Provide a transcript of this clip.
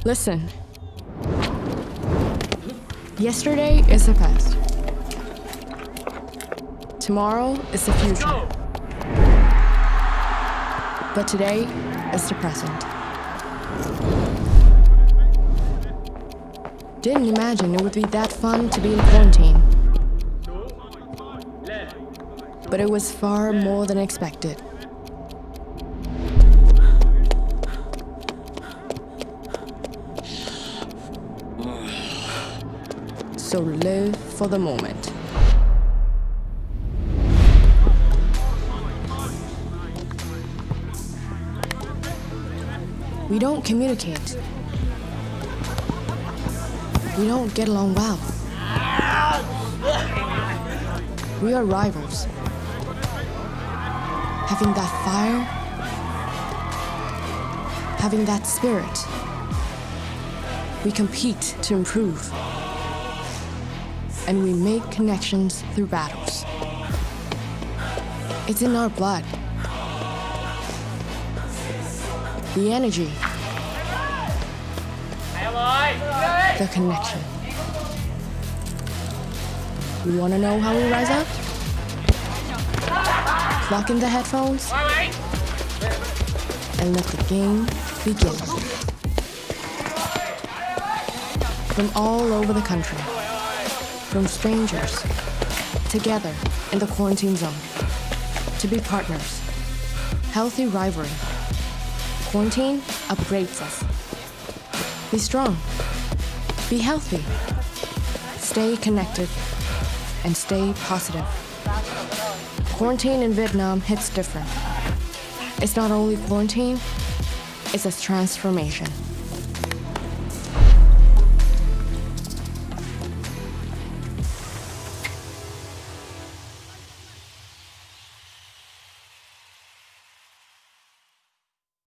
Listen. Yesterday is the past. Tomorrow is the future. But today is the present. Didn't imagine it would be that fun to be in quarantine. But it was far more than expected. So live for the moment. We don't communicate. We don't get along well. We are rivals. Having that fire, having that spirit, we compete to improve. And we make connections through battles. It's in our blood. The energy. The connection. You wanna know how we rise up? Plug in the headphones and let the game begin. From all over the country, from strangers, together in the quarantine zone, to be partners. Healthy rivalry. Quarantine upgrades us. Be strong. Be healthy. Stay connected. And stay positive. Quarantine in Vietnam hits different. It's not only quarantine, it's a transformation.